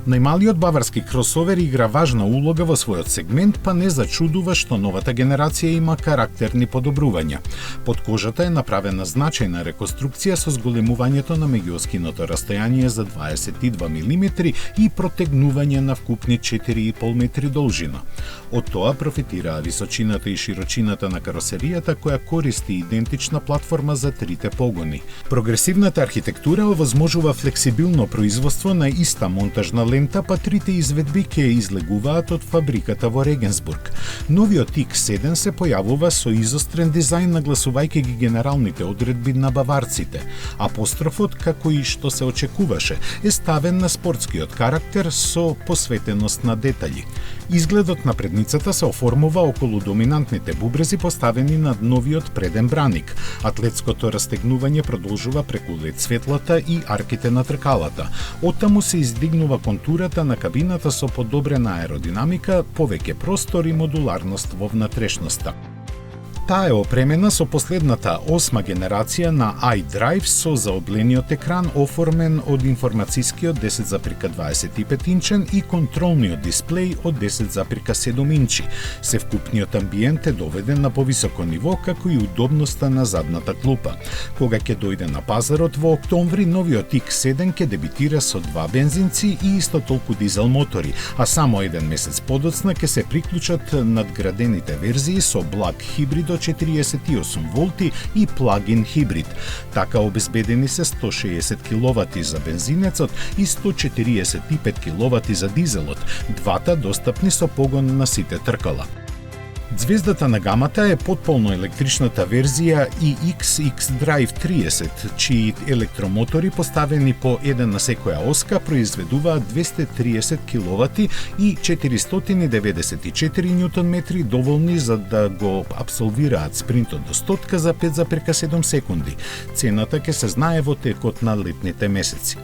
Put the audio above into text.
Најмалиот баварски кросовер игра важна улога во својот сегмент, па не зачудува што новата генерација има карактерни подобрувања. Под кожата е направена значајна реконструкција со зголемувањето на меѓуоскиното растојание за 22 мм и протегнување на вкупни 4,5 метри должина. Од тоа профитираа височината и широчината на каросеријата, која користи идентична платформа за трите погони. Прогресивната архитектура овозможува флексибилно производство на иста монтажна лента, па трите изведби ќе излегуваат од фабриката во Регенсбург. Новиот X7 се појавува со изострен дизајн, нагласувајќи ги генералните одредби на баварците. Апострофот, како и што се очекуваше, е ставен на спортскиот карактер со посветеност на детали. Изгледот на предницата се оформува околу доминантните бубрези поставени над новиот преден браник. Атлетското растегнување продолжува преку лед светлата и арките на тркалата. Оттаму се издигнува контурата на кабината со подобрена аеродинамика, повеќе простор и модуларност во внатрешноста. Таа е опремена со последната 8 генерација на iDrive со заоблениот екран оформен од информацискиот 10,25 инчен и контролниот дисплеј од 10,7 инчи. Севкупниот амбиент е доведен на повисоко ниво, како и удобноста на задната клупа. Кога ќе дојде на пазарот во октомври, новиот X7 ќе дебитира со 2 бензинци и исто толку дизел мотори, а само еден месец подоцна ќе се приклучат надградените верзии со благ хибрид од 48 волти и плагин хибрид. Така обезбедени се 160 киловати за бензинецот и 145 киловати за дизелот, двата достапни со погон на сите тркала. Звездата на гамата е потполно електричната верзија iX xDrive 30, чии електромотори поставени по еден на секоја оска произведуваат 230 киловати и 494 ньютон-метри, доволни за да го апсолвираат спринтот до 100 за 5,7 секунди. Цената ќе се знае во текот на летните месеци.